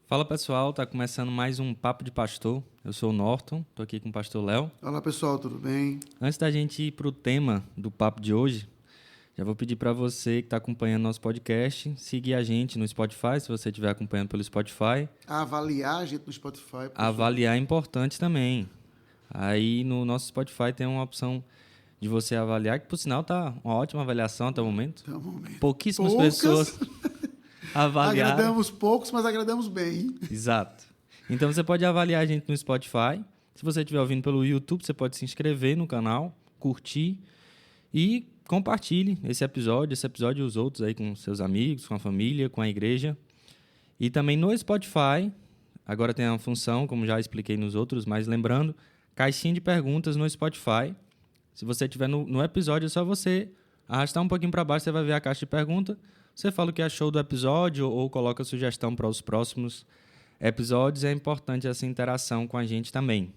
Fala pessoal, tá começando mais um Papo de Pastor. Eu sou o Norton, tô aqui com o pastor Léo. Olá pessoal, tudo bem? Antes da gente ir pro tema do papo de hoje, já vou pedir para você que está acompanhando nosso podcast, seguir a gente no Spotify, se você estiver acompanhando pelo Spotify. Avaliar a gente no Spotify. Avaliar é importante também. Aí no nosso Spotify tem uma opção de você avaliar, que por sinal tá uma ótima avaliação até o momento. Até o momento. Pouquíssimas pessoas avaliaram. Agradamos poucos, mas agradamos bem. Exato. Então você pode avaliar a gente no Spotify. Se você estiver ouvindo pelo YouTube, você pode se inscrever no canal, curtir e compartilhe esse episódio e os outros aí com seus amigos, com a família, com a igreja. E também no Spotify, agora tem uma função, como já expliquei nos outros, mas lembrando, caixinha de perguntas no Spotify. Se você estiver no episódio, é só você arrastar um pouquinho para baixo, você vai ver a caixa de pergunta. Você fala o que achou do episódio ou coloca sugestão para os próximos episódios. É importante essa interação com a gente também.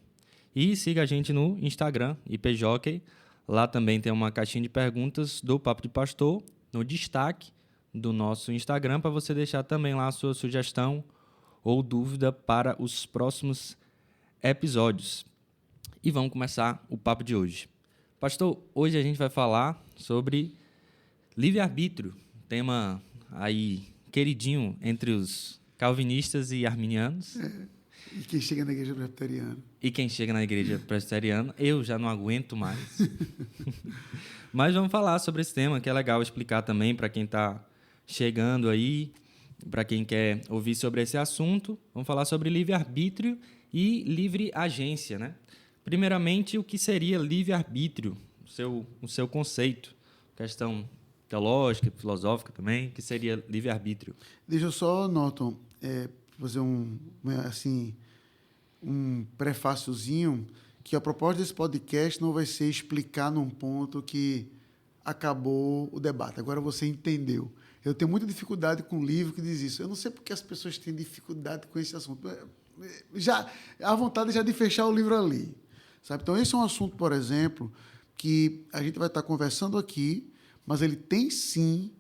E siga a gente no Instagram, IPJockey. Lá também tem uma caixinha de perguntas do Papo de Pastor, no destaque do nosso Instagram, para você deixar também lá a sua sugestão ou dúvida para os próximos episódios. E vamos começar o papo de hoje. Pastor, hoje a gente vai falar sobre livre-arbítrio, tema aí queridinho entre os calvinistas e arminianos. E quem chega na igreja presbiteriana. E quem chega na igreja presbiteriana, eu já não aguento mais. Mas vamos falar sobre esse tema, que é legal explicar também para quem está chegando aí, para quem quer ouvir sobre esse assunto. Vamos falar sobre livre-arbítrio e livre agência, né? Primeiramente, o que seria livre-arbítrio, o seu conceito, questão teológica, filosófica também, o que seria livre-arbítrio? Deixa eu só, Norton, fazer um prefáciozinho, que a proposta desse podcast não vai ser explicar num ponto que acabou o debate. Agora você entendeu. Eu tenho muita dificuldade com o livro que diz isso. Eu não sei porque as pessoas têm dificuldade com esse assunto. Já, a vontade já de fechar o livro ali. Sabe? Então, esse é um assunto, por exemplo, que a gente vai estar conversando aqui, mas ele tem, sim,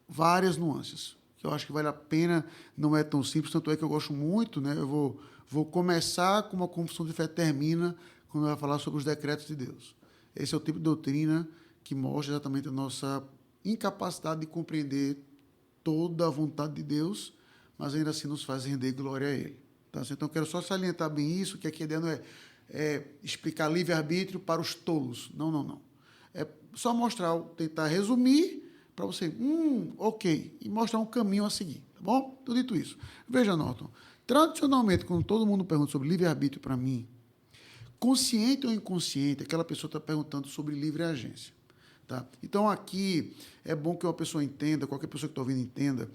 várias nuances, que eu acho que vale a pena, não é tão simples, tanto é que eu gosto muito, né? Eu vou começar como a confissão de fé termina, quando vai falar sobre os decretos de Deus. Esse é o tipo de doutrina que mostra exatamente a nossa incapacidade de compreender toda a vontade de Deus, mas ainda assim nos faz render glória a Ele. Tá? Então, eu quero só salientar bem isso, que aqui a ideia não é explicar livre-arbítrio para os tolos. Não. É só mostrar, tentar resumir para você, ok, e mostrar um caminho a seguir, tá bom? Tudo dito isso. Veja, Norton, tradicionalmente, quando todo mundo pergunta sobre livre-arbítrio para mim, consciente ou inconsciente, aquela pessoa está perguntando sobre livre agência. Tá? Então, aqui, é bom que uma pessoa entenda, qualquer pessoa que está ouvindo entenda,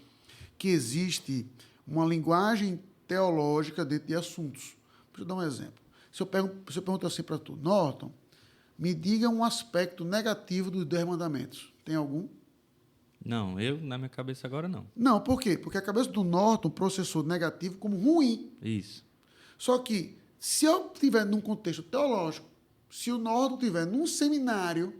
que existe uma linguagem teológica dentro de assuntos. Deixa eu dar um exemplo. Se eu pergunto assim para tu, Norton, me diga um aspecto negativo dos 10 mandamentos. Tem algum? Não, na minha cabeça agora não. Não, por quê? Porque a cabeça do Norton processou negativo como ruim. Isso. Só que, se eu estiver num contexto teológico, se o Norton estiver num seminário,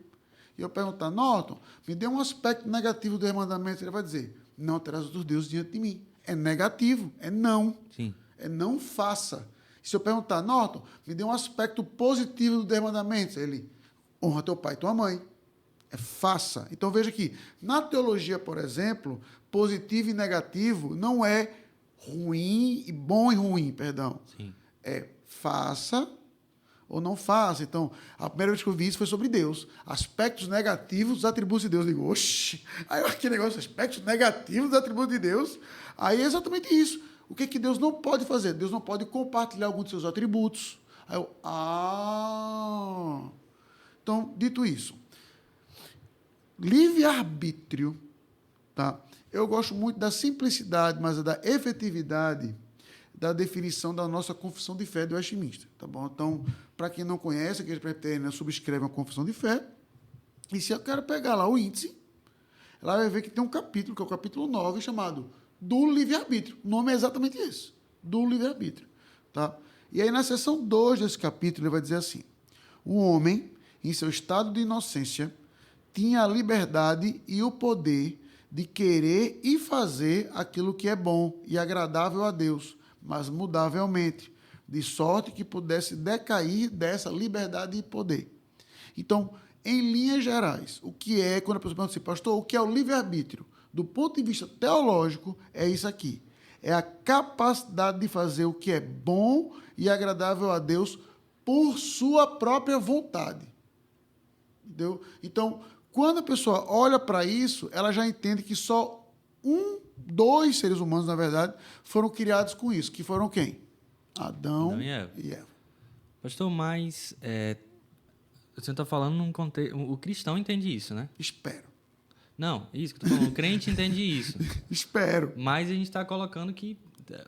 e eu perguntar, Norton, me dê um aspecto negativo dos 10 mandamentos, ele vai dizer, não terás outros deuses diante de mim. É negativo, é não. Sim. É não faça. Se eu perguntar, Norton, me dê um aspecto positivo dos 10 mandamentos, ele, honra teu pai e tua mãe. É faça. Então, veja que, na teologia, por exemplo, positivo e negativo não é ruim, e bom e ruim, perdão. Sim. É faça ou não faça. Então, a primeira vez que eu vi isso foi sobre Deus. Aspectos negativos dos atributos de Deus. Eu digo, oxi, aí aquele negócio, aspectos negativos dos atributos de Deus. Aí é exatamente isso. O que Deus não pode fazer? Deus não pode compartilhar algum de seus atributos. Aí eu, Então, dito isso, livre-arbítrio, tá? Eu gosto muito da simplicidade, mas da efetividade da definição da nossa confissão de fé do Westminster, tá bom? Então, para quem não conhece, a Igreja Presbiteriana subscreve uma confissão de fé, e se eu quero pegar lá o índice, ela vai ver que tem um capítulo, que é o capítulo 9, chamado do livre-arbítrio. O nome é exatamente esse, do livre-arbítrio, tá? E aí, na seção 2 desse capítulo, ele vai dizer assim, o homem, em seu estado de inocência, tinha a liberdade e o poder de querer e fazer aquilo que é bom e agradável a Deus, mas mudavelmente, de sorte que pudesse decair dessa liberdade e poder. Então, em linhas gerais, o que é, quando a pessoa pergunta assim, pastor, o que é o livre-arbítrio? Do ponto de vista teológico, é isso aqui. É a capacidade de fazer o que é bom e agradável a Deus por sua própria vontade. Entendeu? Então, quando a pessoa olha para isso, ela já entende que só dois seres humanos, na verdade, foram criados com isso. Que foram quem? Adão e Eva. Pastor, mas você está falando num contexto... O cristão entende isso, né? Espero. Não, isso que eu tô falando. O crente entende isso. Espero. Mas a gente está colocando que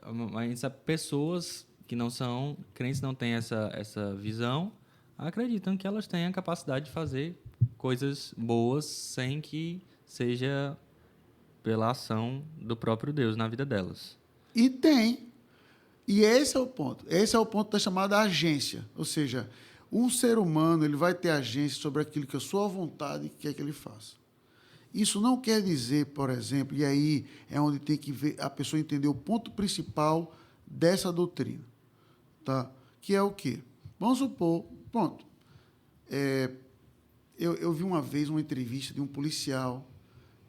a gente sabe, pessoas que não são crentes, não têm essa visão, acreditam que elas têm a capacidade de fazer coisas boas sem que seja pela ação do próprio Deus na vida delas. E tem. E esse é o ponto. Esse é o ponto da chamada agência. Ou seja, um ser humano ele vai ter agência sobre aquilo que a sua vontade quer que ele faça. Isso não quer dizer, por exemplo, e aí é onde tem que ver, a pessoa entender o ponto principal dessa doutrina, tá? Que é o quê? Vamos supor, pronto, eu vi uma vez uma entrevista de um policial,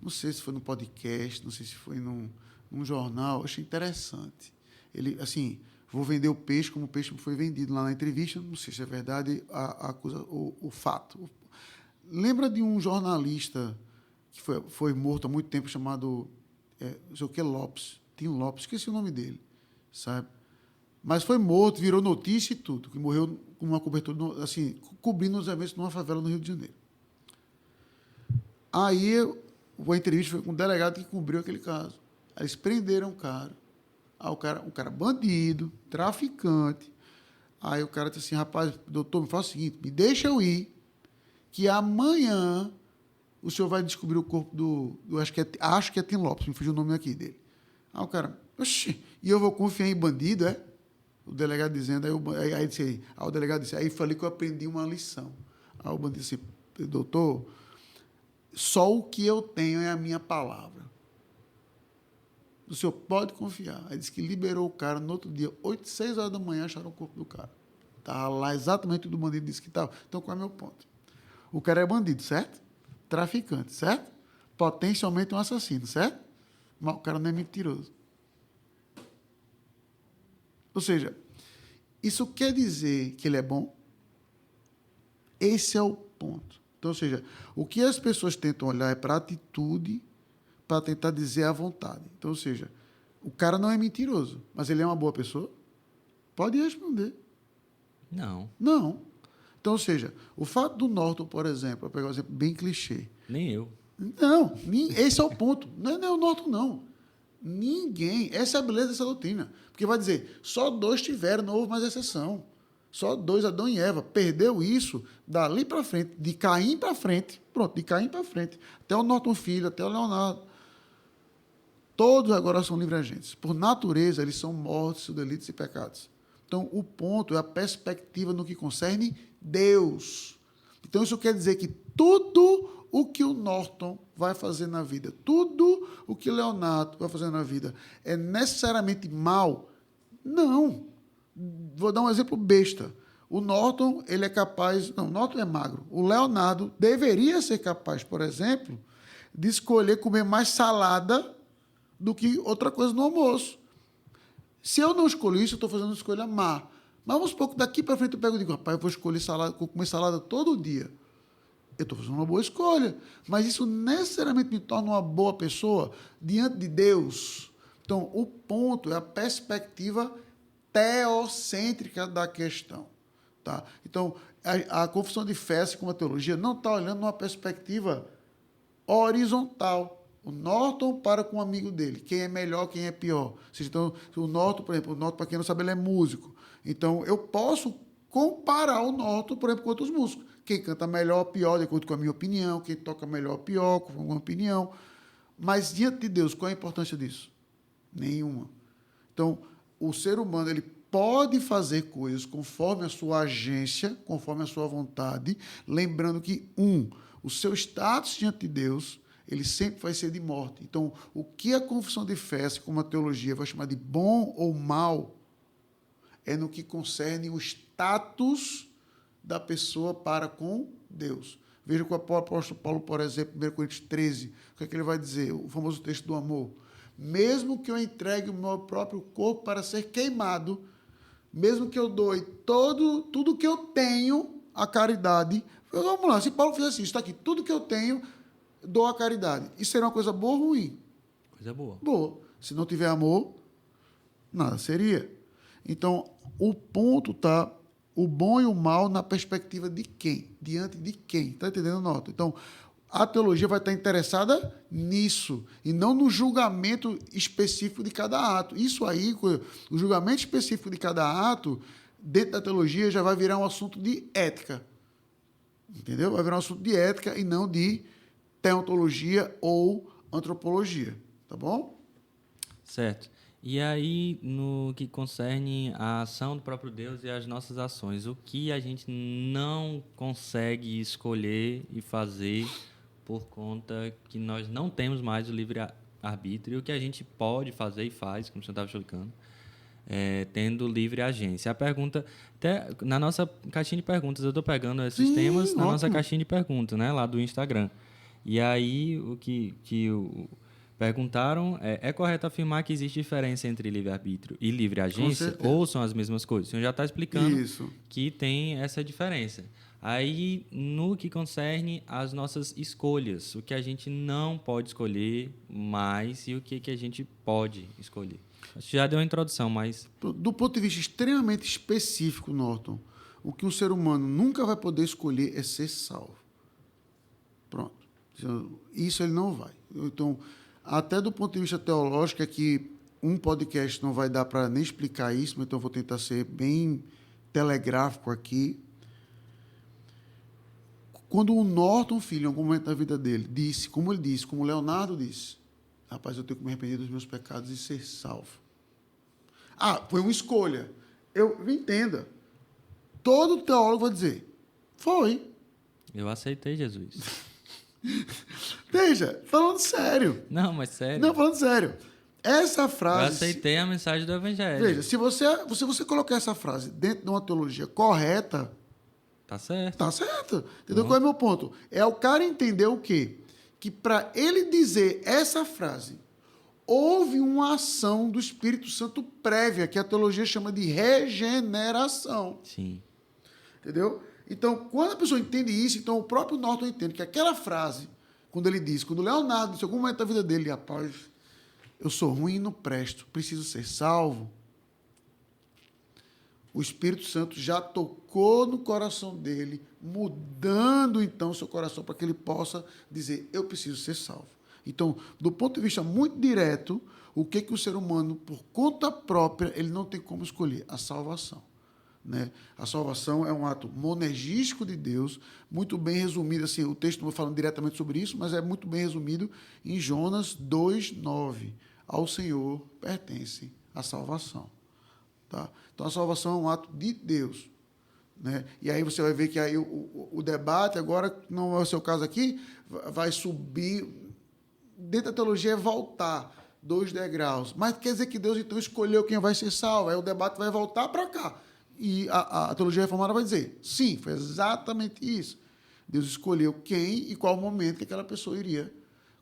não sei se foi no podcast, não sei se foi num jornal, achei interessante. Ele, assim, vou vender o peixe como o peixe foi vendido lá na entrevista, não sei se é verdade o fato. Lembra de um jornalista que foi morto há muito tempo, chamado, não sei o que, Lopes, Tim Lopes, esqueci o nome dele, sabe? Mas foi morto, virou notícia e tudo, que morreu com uma cobertura, assim, cobrindo os eventos numa favela no Rio de Janeiro. Aí, a entrevista foi com um delegado que cobriu aquele caso. Aí eles prenderam o cara. Aí um cara bandido, traficante. Aí o cara disse assim, rapaz, doutor, me faz o seguinte, me deixa eu ir, que amanhã o senhor vai descobrir o corpo acho que é Tim Lopes, me fugiu o nome aqui dele. Aí o cara, oxi, e eu vou confiar em bandido, é? O delegado dizendo, aí o delegado disse, aí falei que eu aprendi uma lição. Aí o bandido disse, doutor, só o que eu tenho é a minha palavra. O senhor pode confiar. Aí disse que liberou o cara no outro dia, 6 horas da manhã, acharam o corpo do cara. Estava lá exatamente o que o bandido disse que estava. Então, qual é o meu ponto? O cara é bandido, certo? Traficante, certo? Potencialmente um assassino, certo? Mas o cara não é mentiroso. Ou seja, isso quer dizer que ele é bom? Esse é o ponto. Então, ou seja, o que as pessoas tentam olhar é para a atitude, para tentar dizer a vontade. Então, ou seja, o cara não é mentiroso, mas ele é uma boa pessoa? Pode responder. Não. Não. Então, ou seja, o fato do Norton, por exemplo, vou pegar um exemplo bem clichê. Nem eu. Não, esse é o ponto. Não é o Norton, não. Ninguém. Essa é a beleza dessa doutrina. Porque vai dizer, só 2 tiveram, não houve mais exceção. Só 2, Adão e Eva. Perdeu isso dali para frente, de Caim para frente. Pronto, de Caim para frente. Até o Norton Filho, até o Leonardo. Todos agora são livres agentes. Por natureza, eles são mortos de delitos e pecados. Então, o ponto é a perspectiva no que concerne Deus. Então, isso quer dizer que tudo o que o Norton vai fazer na vida, tudo o que o Leonardo vai fazer na vida é necessariamente mal? Não. Vou dar um exemplo besta. O Norton, ele é capaz... Não, o Norton é magro. O Leonardo deveria ser capaz, por exemplo, de escolher comer mais salada do que outra coisa no almoço. Se eu não escolho isso, eu estou fazendo uma escolha má. Mas vamos supor que daqui para frente eu pego e digo, rapaz, eu vou escolher salada, vou comer salada todo dia. Eu estou fazendo uma boa escolha. Mas isso necessariamente me torna uma boa pessoa diante de Deus. Então, o ponto é a perspectiva teocêntrica da questão. Tá? Então, a confissão de fé, assim como a teologia, não está olhando numa perspectiva horizontal. O Norton para com um amigo dele. Quem é melhor, quem é pior. Então, o Norton, por exemplo, o Norton, para quem não sabe, ele é músico. Então, eu posso comparar o Norton, por exemplo, com outros músicos. Quem canta melhor ou pior, de acordo com a minha opinião. Quem toca melhor ou pior, com a minha opinião. Mas, diante de Deus, qual é a importância disso? Nenhuma. Então, o ser humano, ele pode fazer coisas conforme a sua agência, conforme a sua vontade, lembrando que, o seu status diante de Deus, ele sempre vai ser de morte. Então, o que a confissão de fé, assim como a teologia, vai chamar de bom ou mal, é no que concerne o status da pessoa para com Deus. Veja com o apóstolo Paulo, por exemplo, 1 Coríntios 13, o que é que ele vai dizer? O famoso texto do amor. Mesmo que eu entregue o meu próprio corpo para ser queimado, mesmo que eu doe tudo que eu tenho à caridade. Vamos lá, se Paulo fizesse isso, está aqui, tudo que eu tenho, dou à caridade. Isso seria uma coisa boa ou ruim? Coisa boa. Boa. Se não tiver amor, nada seria. Então, o ponto está o bom e o mal na perspectiva de quem? Diante de quem? Está entendendo, Nota? Então, a teologia vai estar interessada nisso e não no julgamento específico de cada ato. Isso aí, o julgamento específico de cada ato, dentro da teologia, já vai virar um assunto de ética. Entendeu? Vai virar um assunto de ética e não de teontologia ou antropologia. Tá bom? Certo. E aí, no que concerne a ação do próprio Deus e as nossas ações, o que a gente não consegue escolher e fazer por conta que nós não temos mais o livre-arbítrio, e o que a gente pode fazer e faz, como você estava explicando, tendo livre agência. A pergunta, até na nossa caixinha de perguntas, eu estou pegando esses temas na nossa caixinha de perguntas, né, lá do Instagram. E aí, o que perguntaram é correto afirmar que existe diferença entre livre-arbítrio e livre agência, ou são as mesmas coisas? O senhor já está explicando que tem essa diferença. Aí, no que concerne as nossas escolhas, o que a gente não pode escolher mais e o que a gente pode escolher. Acho que já deu uma introdução, mas... Do ponto de vista extremamente específico, Norton, o que um ser humano nunca vai poder escolher é ser salvo. Pronto. Isso ele não vai. Então, até do ponto de vista teológico, é que um podcast não vai dar para nem explicar isso, então eu vou tentar ser bem telegráfico aqui. Quando o Norton, filho, em algum momento da vida dele, disse, como o Leonardo disse, rapaz, eu tenho que me arrepender dos meus pecados e ser salvo. Foi uma escolha. Entenda. Todo teólogo vai dizer, foi. Eu aceitei Jesus. Veja, falando sério. Não, mas sério. Não, falando sério. Essa frase... Eu aceitei a mensagem do Evangelho. Veja, se você colocar essa frase dentro de uma teologia correta... Tá certo. Tá certo. Entendeu? Qual é o meu ponto? É o cara entender o quê? Que para ele dizer essa frase, houve uma ação do Espírito Santo prévia, que a teologia chama de regeneração. Sim. Entendeu? Então, quando a pessoa entende isso, então o próprio Norton entende que aquela frase, quando o Leonardo disse em algum momento da vida dele, rapaz, eu sou ruim e não presto, preciso ser salvo. O Espírito Santo já tocou no coração dele, mudando, então, seu coração para que ele possa dizer, eu preciso ser salvo. Então, do ponto de vista muito direto, o que o ser humano, por conta própria, ele não tem como escolher? A salvação. Né? A salvação é um ato monergístico de Deus, muito bem resumido, assim, o texto não vou falando diretamente sobre isso, mas é muito bem resumido em Jonas 2:9. Ao Senhor pertence a salvação. Tá? Então, a salvação é um ato de Deus. Né? E aí você vai ver que aí o debate, agora, não é o seu caso aqui, vai subir, dentro da teologia é voltar 2 degraus. Mas quer dizer que Deus, então, escolheu quem vai ser salvo. Aí o debate vai voltar para cá. E a teologia reformada vai dizer, sim, foi exatamente isso. Deus escolheu quem e qual momento que aquela pessoa iria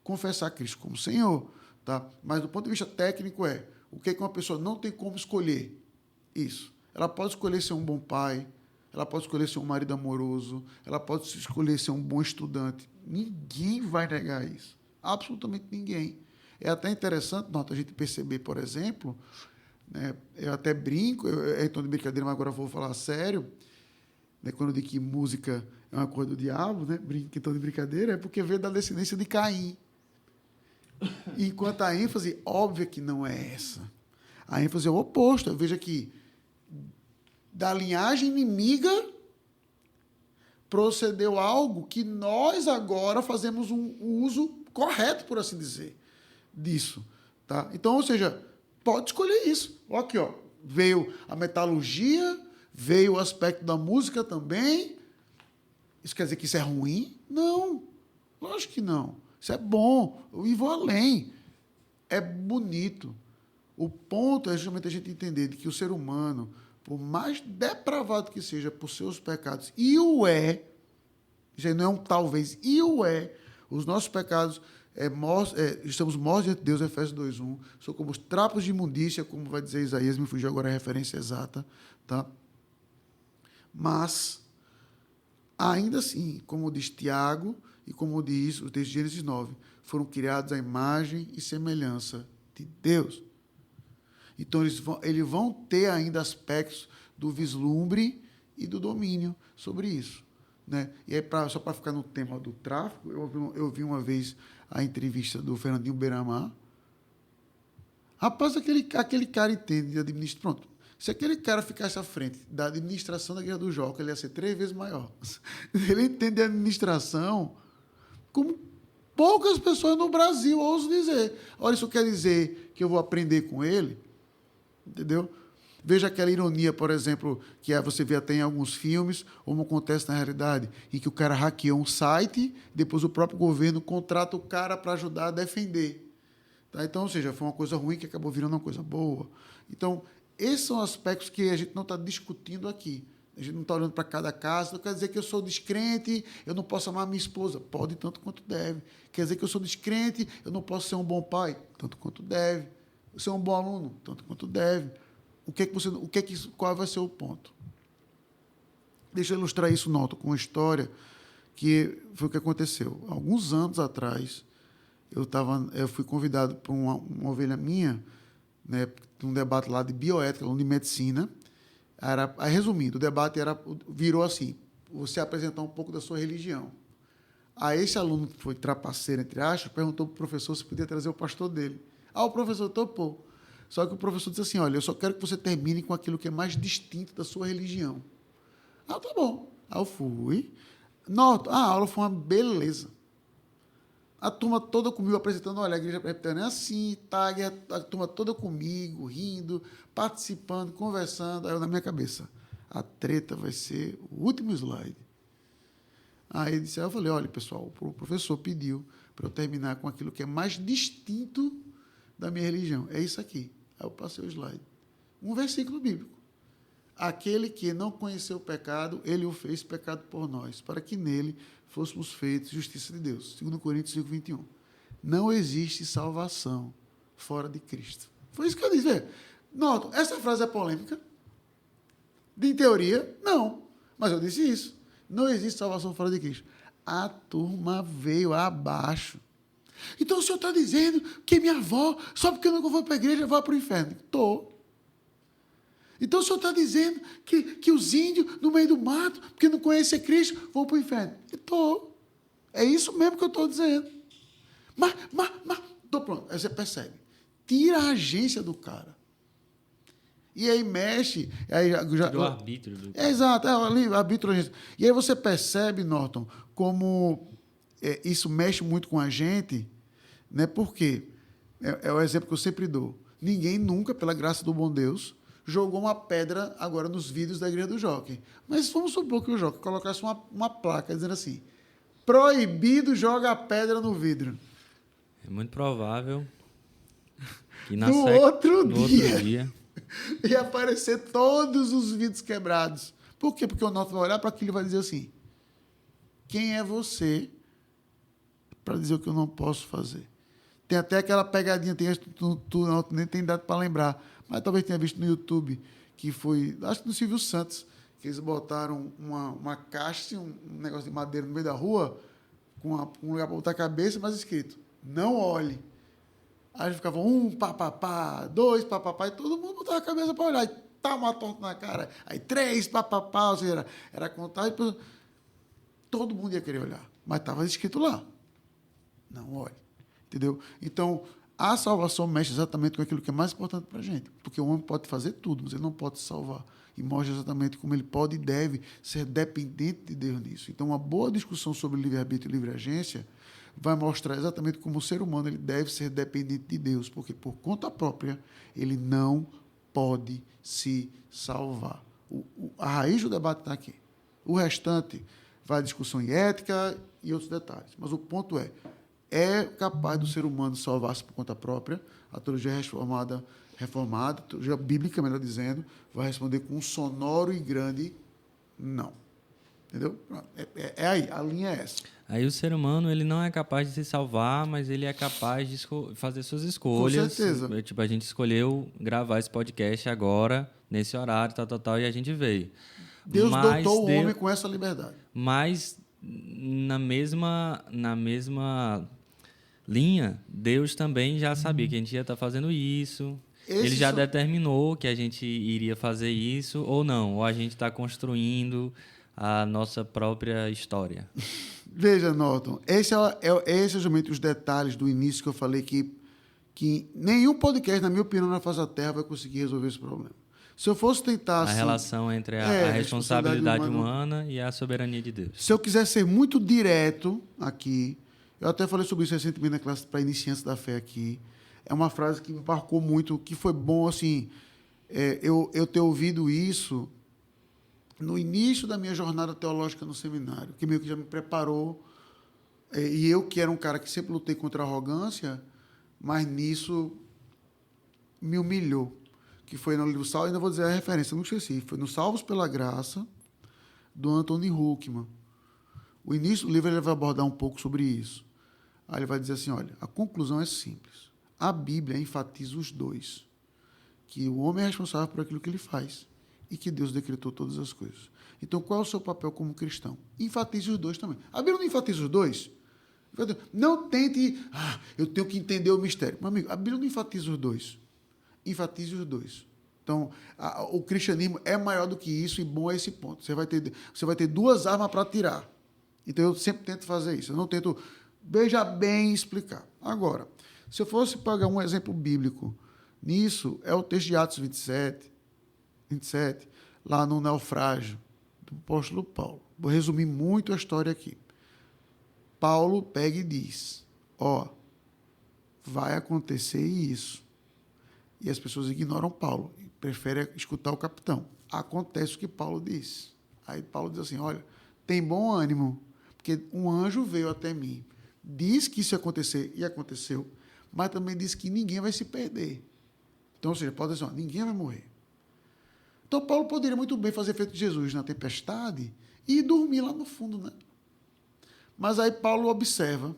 confessar Cristo como Senhor. Tá? Mas do ponto de vista técnico o que uma pessoa não tem como escolher? Isso. Ela pode escolher ser um bom pai, ela pode escolher ser um marido amoroso, ela pode escolher ser um bom estudante. Ninguém vai negar isso. Absolutamente ninguém. É até interessante, a gente perceber, por exemplo, né, eu até brinco, é em tom de brincadeira, mas agora eu vou falar sério, né, quando eu digo que música é uma coisa do diabo, né, em tom de brincadeira, é porque veio da descendência de Caim. Enquanto a ênfase, óbvia que não é essa. A ênfase é o oposto. Veja que da linhagem inimiga procedeu algo que nós agora fazemos um uso correto, por assim dizer, disso. Tá? Então, ou seja, pode escolher isso. Aqui, ó, veio a metalurgia, veio o aspecto da música também. Isso quer dizer que isso é ruim? Não, lógico que não. Isso é bom. E vou além. É bonito. O ponto é justamente a gente entender de que o ser humano, por mais depravado que seja por seus pecados, e o é, já não é um talvez, e o é, os nossos pecados, estamos mortos diante de Deus, Efésios 2:1, são como os trapos de imundícia, como vai dizer Isaías, me fugiu agora a referência exata, tá? Mas, ainda assim, como diz Tiago, e como diz o texto de Gênesis 9, foram criados à imagem e semelhança de Deus. Então, eles vão ter ainda aspectos do vislumbre e do domínio sobre isso. Né? E aí, só para ficar no tema do tráfico, eu vi uma vez a entrevista do Fernandinho Beiramar. Rapaz, aquele cara entende de administração. Pronto. Se aquele cara ficasse à frente da administração da Igreja do Joca, ele ia ser 3 vezes maior. Ele entende a administração como poucas pessoas no Brasil ousam dizer. Olha, isso quer dizer que eu vou aprender com ele? Entendeu? Veja aquela ironia, por exemplo, que você vê até em alguns filmes, como acontece na realidade, em que o cara hackeou um site, depois o próprio governo contrata o cara para ajudar a defender. Tá? Então, ou seja, foi uma coisa ruim que acabou virando uma coisa boa. Então, esses são aspectos que a gente não está discutindo aqui. A gente não está olhando para cada caso. Não quer dizer que eu sou descrente, eu não posso amar minha esposa. Pode tanto quanto deve. Quer dizer que eu sou descrente, eu não posso ser um bom pai. Tanto quanto deve. Ser um bom aluno. Tanto quanto deve. Qual vai ser o ponto? Deixa eu ilustrar isso, Norton, com uma história que foi o que aconteceu. Alguns anos atrás, eu fui convidado por uma ovelha minha, né, um debate lá de bioética, de medicina. Resumindo, o debate virou assim, você apresentar um pouco da sua religião. Aí esse aluno, que foi trapaceiro, entre aspas, perguntou para o professor se podia trazer o pastor dele. O professor topou. Só que o professor disse assim, olha, eu só quero que você termine com aquilo que é mais distinto da sua religião. Tá bom. Aí eu fui. A aula foi uma beleza. A turma toda comigo apresentando, olha, a igreja presbiteriana é assim, tá, a turma toda comigo, rindo, participando, conversando. Aí eu na minha cabeça, a treta vai ser o último slide. Aí eu falei, olha, pessoal, o professor pediu para eu terminar com aquilo que é mais distinto da minha religião. É isso aqui. Aí eu passei o slide. Um versículo bíblico. Aquele que não conheceu o pecado, ele o fez pecado por nós, para que nele fôssemos feitos justiça de Deus. 2 Coríntios 5:21. Não existe salvação fora de Cristo. Foi isso que eu disse. Noto, essa frase é polêmica? De teoria, não. Mas eu disse isso. Não existe salvação fora de Cristo. A turma veio abaixo. Então o senhor está dizendo que minha avó, só porque eu não vou para a igreja, vai para o inferno? Estou. Então o senhor está dizendo que os índios, no meio do mato, porque não conhecem Cristo, vão para o inferno? Estou. É isso mesmo que eu estou dizendo. Mas, estou pronto. Aí você percebe. Tira a agência do cara. E aí mexe. Do arbítrio. Exato, arbítrio. E aí você percebe, Norton, como isso mexe muito com a gente, né? Porque é o exemplo que eu sempre dou. Ninguém nunca, pela graça do bom Deus, jogou uma pedra agora nos vidros da igreja do Jockey. Mas vamos supor que o Jockey colocasse uma placa dizendo assim, proibido jogar pedra no vidro. É muito provável que no outro dia ia aparecer todos os vidros quebrados. Por quê? Porque o Norton vai olhar para aquilo e vai dizer assim, quem é você para dizer o que eu não posso fazer? Tem até aquela pegadinha, tu nem tem dado para lembrar, mas talvez tenha visto no YouTube, que foi, acho que no Silvio Santos, que eles botaram uma caixa, um negócio de madeira no meio da rua, com um lugar para botar a cabeça, mas escrito, não olhe. Aí ficava 1, papapá, 2, papapá, e todo mundo botava a cabeça para olhar, e tá uma torta na cara. Aí 3, papapá, ou seja, era contar, e depois, todo mundo ia querer olhar, mas estava escrito lá, não olhe. Entendeu? Então, a salvação mexe exatamente com aquilo que é mais importante para a gente. Porque o homem pode fazer tudo, mas ele não pode se salvar. E mostra exatamente como ele pode e deve ser dependente de Deus nisso. Então, uma boa discussão sobre livre-arbítrio e livre-agência vai mostrar exatamente como o ser humano ele deve ser dependente de Deus. Porque, por conta própria, ele não pode se salvar. A raiz do debate está aqui. O restante vai à discussão em ética e outros detalhes. Mas o ponto é, é capaz do ser humano salvar-se por conta própria. A teologia reformada, a teologia bíblica, melhor dizendo, vai responder com um sonoro e grande não. Entendeu? É aí, a linha é essa. Aí o ser humano, ele não é capaz de se salvar, mas ele é capaz de fazer suas escolhas. Com certeza. Tipo, a gente escolheu gravar esse podcast agora, nesse horário, tal, e a gente veio. Deus Mas dotou o homem com essa liberdade. Mas na mesma linha, Deus também já sabia que a gente ia estar fazendo isso. Ele já determinou que a gente iria fazer isso ou não, ou a gente está construindo a nossa própria história. Veja, Norton, esse é justamente os detalhes do início que eu falei que nenhum podcast, na minha opinião, na face da Terra vai conseguir resolver esse problema. Se eu fosse tentar... A assim, relação entre a responsabilidade humana e a soberania de Deus. Se eu quiser ser muito direto aqui, eu até falei sobre isso recentemente na classe para iniciantes da fé aqui, é uma frase que me marcou muito, que foi bom, assim, eu ter ouvido isso no início da minha jornada teológica no seminário, que meio que já me preparou, e eu que era um cara que sempre lutei contra a arrogância, mas nisso me humilhou, que foi no livro Salvos, ainda vou dizer a referência, não esqueci, foi no Salvos pela Graça, do Anthony Huckman. O início do livro ele vai abordar um pouco sobre isso. Aí ele vai dizer assim, olha, a conclusão é simples. A Bíblia enfatiza os dois, que o homem é responsável por aquilo que ele faz e que Deus decretou todas as coisas. Então, qual é o seu papel como cristão? Enfatize os dois também. A Bíblia não enfatiza os dois? Não tente, eu tenho que entender o mistério. Meu amigo, a Bíblia não enfatiza os dois. Enfatize os dois. Então, o cristianismo é maior do que isso e bom é esse ponto. Você vai ter duas armas para atirar. Então, eu sempre tento fazer isso. Eu não tento, veja bem, explicar. Agora, se eu fosse pegar um exemplo bíblico nisso, é o texto de Atos 27, lá no naufrágio do apóstolo Paulo. Vou resumir muito a história aqui. Paulo pega e diz, vai acontecer isso. E as pessoas ignoram Paulo, e preferem escutar o capitão. Acontece o que Paulo diz. Aí Paulo diz assim, olha, tem bom ânimo, porque um anjo veio até mim, diz que isso ia acontecer, e aconteceu, mas também diz que ninguém vai se perder. Então, ou seja, pode dizer, ninguém vai morrer. Então, Paulo poderia muito bem fazer feito de Jesus na tempestade e dormir lá no fundo, né? Mas aí Paulo observa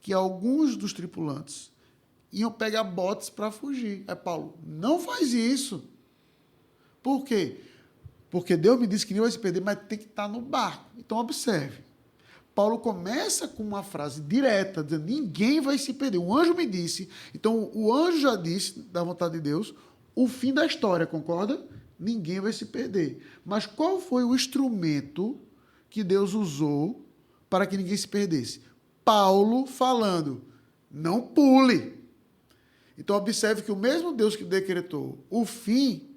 que alguns dos tripulantes iam pegar botes para fugir. Aí Paulo, não faz isso. Por quê? Porque Deus me disse que ninguém vai se perder, mas tem que estar no barco. Então, observe. Paulo começa com uma frase direta, dizendo, ninguém vai se perder. O anjo me disse. Então, o anjo já disse, da vontade de Deus, o fim da história, concorda? Ninguém vai se perder. Mas qual foi o instrumento que Deus usou para que ninguém se perdesse? Paulo falando, não pule. Então, observe que o mesmo Deus que decretou o fim,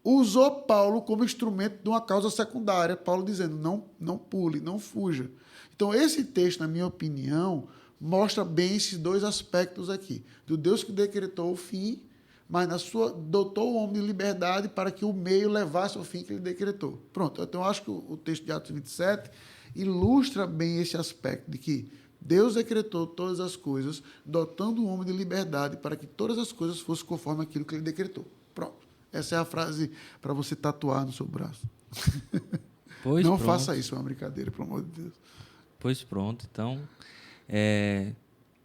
usou Paulo como instrumento de uma causa secundária. Paulo dizendo, não pule, não fuja. Então, esse texto, na minha opinião, mostra bem esses dois aspectos aqui. Do Deus que decretou o fim, mas dotou o homem de liberdade para que o meio levasse ao fim que ele decretou. Pronto, então eu acho que o texto de Atos 27 ilustra bem esse aspecto de que Deus decretou todas as coisas, dotando o homem de liberdade para que todas as coisas fossem conforme aquilo que ele decretou. Pronto. Essa é a frase para você tatuar no seu braço. Pois não pronto. faça isso, é uma brincadeira, pelo amor de Deus. Pois pronto. Então,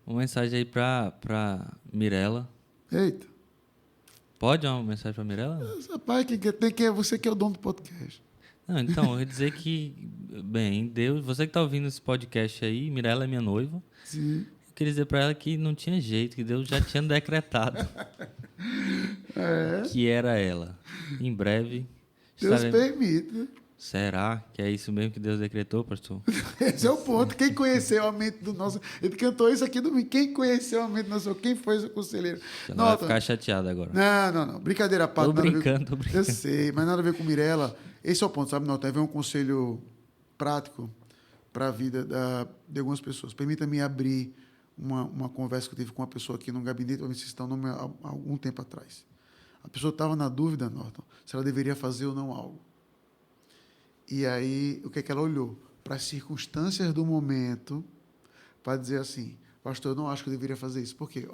uma mensagem aí para Mirella. Eita. Pode uma mensagem para Mirella? Rapaz, você que é o dono do podcast. Não, então, eu ia dizer que, bem, Deus, você que está ouvindo esse podcast aí, Mirella é minha noiva. Sim. Eu queria dizer para ela que não tinha jeito, que Deus já tinha decretado que era ela. Em breve. Deus permite. Será que é isso mesmo que Deus decretou, pastor? Esse é o ponto. Quem conheceu a mente do nosso... Ele cantou isso aqui domingo. Quem conheceu a mente do nosso... Quem foi o conselheiro? Você não vai ficar chateado agora. Não. Brincadeira à parte. Tô brincando. Eu sei, mas nada a ver com Mirella. Esse é o ponto, sabe, Nota? Vem um conselho prático para a vida de algumas pessoas. Permita-me abrir uma conversa que eu tive com uma pessoa aqui no gabinete, para me citar o nome há algum tempo atrás. A pessoa estava na dúvida, Norton, se ela deveria fazer ou não algo. E aí, o que é que ela olhou? Para as circunstâncias do momento, para dizer assim, pastor, eu não acho que eu deveria fazer isso. Por quê?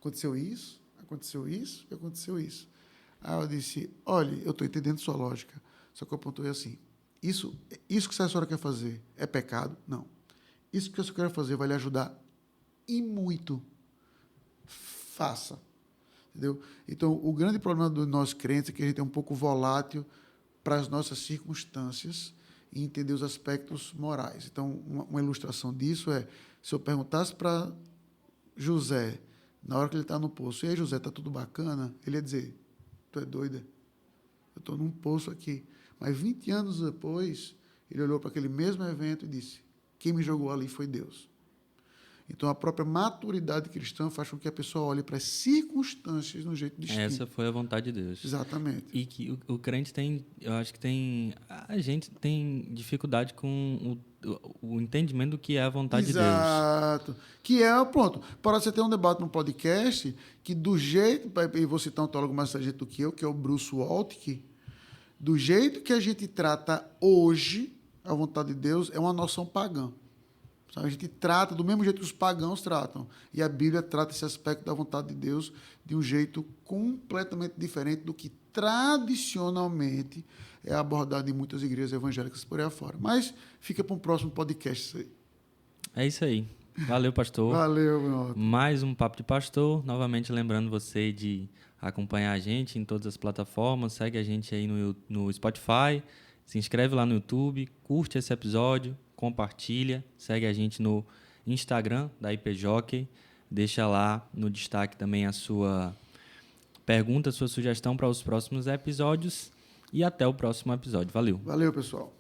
Aconteceu isso, aconteceu isso e aconteceu isso. Aí eu disse, olha, eu estou entendendo sua lógica, só que eu pontuei assim, isso que a senhora quer fazer é pecado? Não. Isso que a senhora quer fazer vai lhe ajudar e muito. Faça. Entendeu? Então, o grande problema dos nossos crentes é que a gente é um pouco volátil para as nossas circunstâncias e entender os aspectos morais. Então, uma ilustração disso é, se eu perguntasse para José, na hora que ele está no poço, e aí, José, está tudo bacana? Ele ia dizer, tu é doida? Eu estou num poço aqui. Mas 20 anos depois, ele olhou para aquele mesmo evento e disse, quem me jogou ali foi Deus. Então, a própria maturidade cristã faz com que a pessoa olhe para as circunstâncias de um jeito distinto. Essa foi a vontade de Deus. Exatamente. E que o crente tem, eu acho que tem, a gente tem dificuldade com o entendimento do que é a vontade de Deus. Exato. Que é, pronto, para você ter um debate no podcast, que do jeito, e vou citar um teólogo mais inteligente do que eu, que é o Bruce Waltke, do jeito que a gente trata hoje a vontade de Deus é uma noção pagã. A gente trata do mesmo jeito que os pagãos tratam. E a Bíblia trata esse aspecto da vontade de Deus de um jeito completamente diferente do que tradicionalmente é abordado em muitas igrejas evangélicas por aí afora. Mas fica para um próximo podcast isso aí. É isso aí. Valeu, pastor. Valeu, meu. Mais um Papo de Pastor. Novamente lembrando você de acompanhar a gente em todas as plataformas. Segue a gente aí no Spotify. Se inscreve lá no YouTube. Curte esse episódio. Compartilha, segue a gente no Instagram da IP Jockey, deixa lá no destaque também a sua pergunta, a sua sugestão para os próximos episódios e até o próximo episódio. Valeu! Valeu, pessoal!